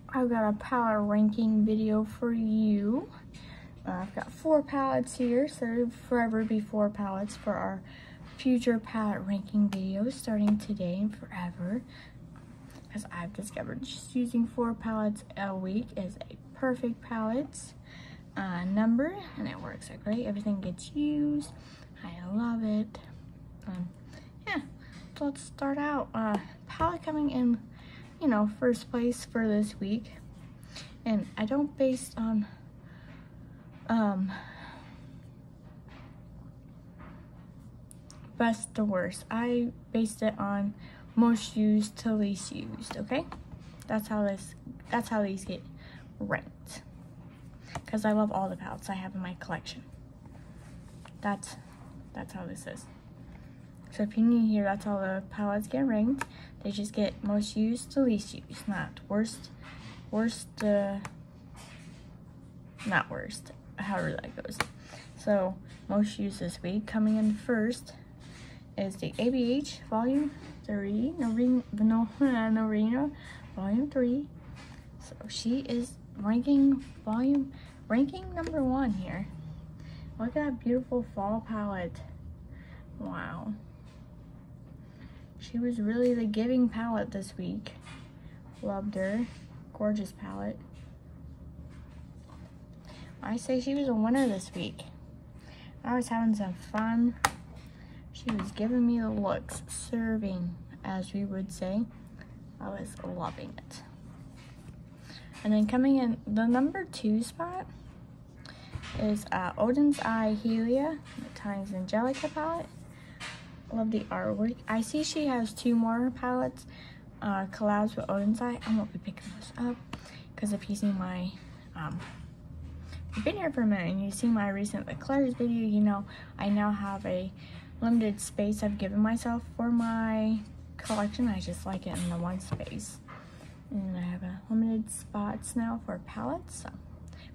I've got a palette ranking video for you. I've got 4 palettes here, so there'll forever be 4 palettes for our future palette ranking videos starting today and forever. Because I've discovered just using 4 palettes a week is a perfect palette number, and it works out great. Everything gets used. I love it. Yeah, so let's start out. Palette coming in, you know, first place for this week, and I don't base on best to worst. I based it on most used to least used. Okay, that's how these get ranked, because I love all the palettes I have in my collection. That's how this is. So if you're new here, that's how the palettes get ranked. They just get most used to least used, not worst, not worst, however that goes. So most used this week, coming in first is the ABH Volume 3, Norina Volume 3. So she is ranking number 1 here. Look at that beautiful fall palette. Wow. She was really the giving palette this week. Loved her. Gorgeous palette. I say she was a winner this week. I was having some fun. She was giving me the looks, serving, as we would say. I was loving it. And then coming in the number 2 spot is Odin's Eye Helia times Angelica palette. Love the artwork. I see she has 2 more palettes collabs with Odin's Eye. I won't be picking those up, because if you see my you've been here for a minute and you see my recent Eclairs video, you know I now have a limited space I've given myself for my collection. I just like it in the one space, and I have a limited spots now for palettes. So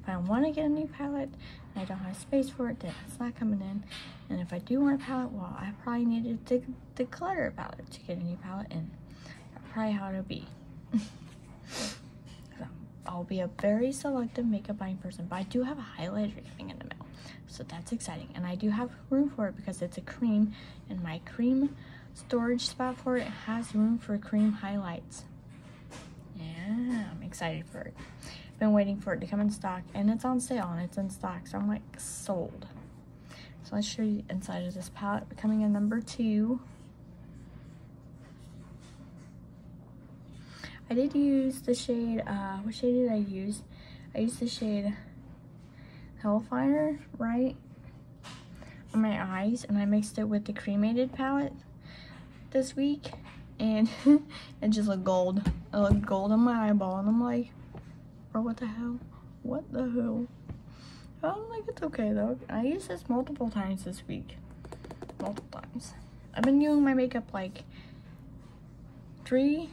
if I want to get a new palette and I don't have space for it, then it's not coming in. And if I do want a palette, well, I probably needed to declutter a palette to get a new palette, and that's probably how it'll be. So I'll be a very selective makeup buying person, but I do have a highlighter coming in the mail, so that's exciting. And I do have room for it because it's a cream, and my cream storage spot for it has room for cream highlights. Yeah, I'm excited for it. Been waiting for it to come in stock, and it's on sale and it's in stock, so I'm like sold. So let's show you inside of this palette. Coming in number 2, I did use the shade, what shade did I use? I used the shade Hellfire, right, on my eyes, and I mixed it with the cremated palette this week, and it just looked gold. It looked gold on my eyeball, and I'm like, bro, what the hell? What the hell? I'm like, it's okay though. I used this multiple times this week. Multiple times. I've been doing my makeup like 3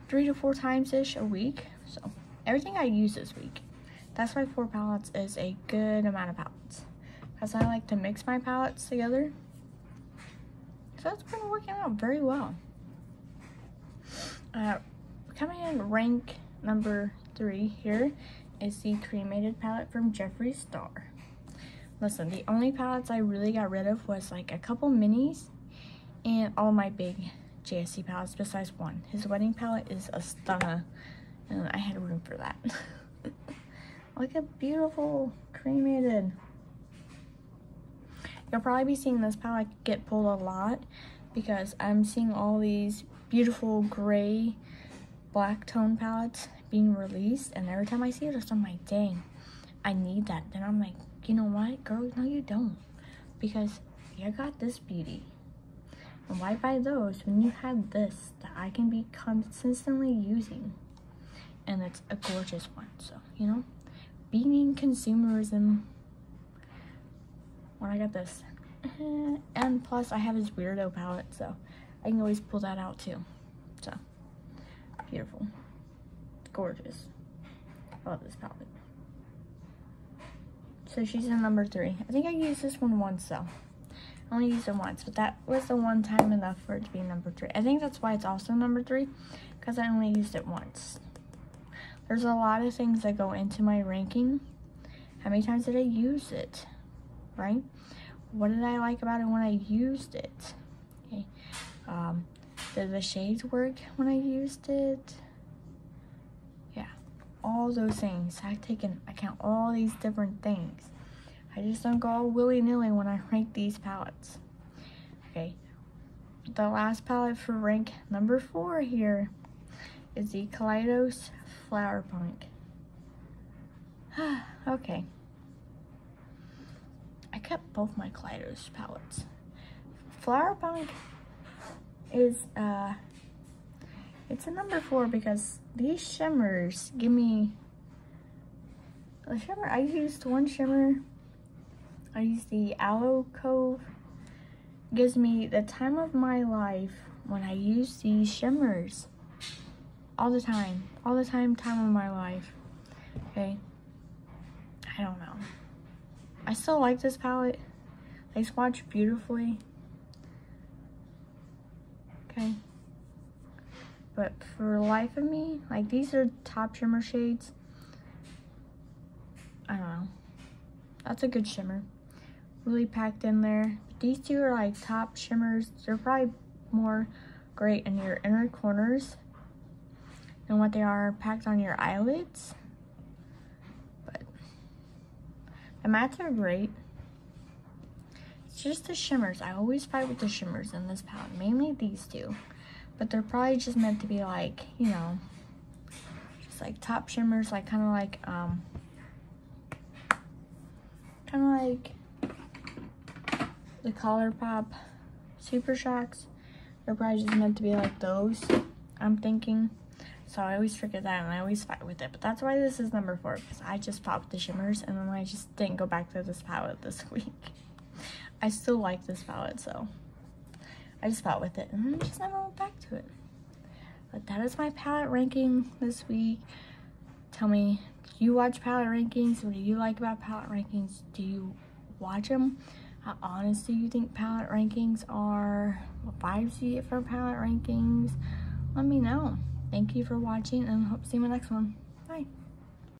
to 4 times-ish a week. So everything I use this week. That's why 4 palettes is a good amount of palettes, because I like to mix my palettes together. So it's been working out very well. Coming in rank number 3 here is the cremated palette from Jeffree Star. Listen, the only palettes I really got rid of was like a couple minis and all my big JSC palettes besides one. His wedding palette is a stunner, and I had room for that. Look at beautiful cremated. You'll probably be seeing this palette get pulled a lot because I'm seeing all these beautiful gray black tone palettes being released, and every time I see it, I'm like, dang, I need that. Then I'm like, you know what, girl, no you don't, because you got this beauty, and why buy those when you have this that I can be consistently using, and it's a gorgeous one. So, you know, beating consumerism when I got this. And plus I have his weirdo palette, so I can always pull that out too. So beautiful, gorgeous. I love this palette. So she's in number 3. I think I used this one once though. I only used it once, but that was the one time enough for it to be number 3. I think that's why it's also number 3, because I only used it once. there's a lot of things that go into my ranking. How many times did I use it, right? What did I like about it when I used it? Okay. Did the shades work when I used it? Yeah, all those things. I take into account all these different things. I just don't go all willy-nilly when I rank these palettes. Okay, the last palette for rank number 4 here is the Kaleidos Flower Punk. Okay. I kept both my Kaleidos palettes. Flower Punk is, it's a number 4 because these shimmers give me, the shimmer, I used one shimmer, I used the Aloe Cove, gives me the time of my life when I use these shimmers. All the time of my life. Okay, I don't know. I still like this palette. They swatch beautifully. Okay, but for the life of me, like, these are top shimmer shades. I don't know. That's a good shimmer. Really packed in there. But these two are like top shimmers. They're probably more great in your inner corners than what they are packed on your eyelids. But the mattes are great. It's just the shimmers. I always fight with the shimmers in this palette, mainly these two. But they're probably just meant to be like, you know, just like top shimmers, like kind of like the ColourPop Super Shocks. They're probably just meant to be like those, I'm thinking. So I always forget that and I always fight with it. But that's why this is number 4, because I just popped the shimmers and then I just didn't go back to this palette this week. I still like this palette, so I just fought with it and then just never went back to it. But that is my palette ranking this week. Tell me, do you watch palette rankings? What do you like about palette rankings? Do you watch them? How honest do you think palette rankings are? What vibes do you get from palette rankings? Let me know. Thank you for watching and hope to see you in my next one.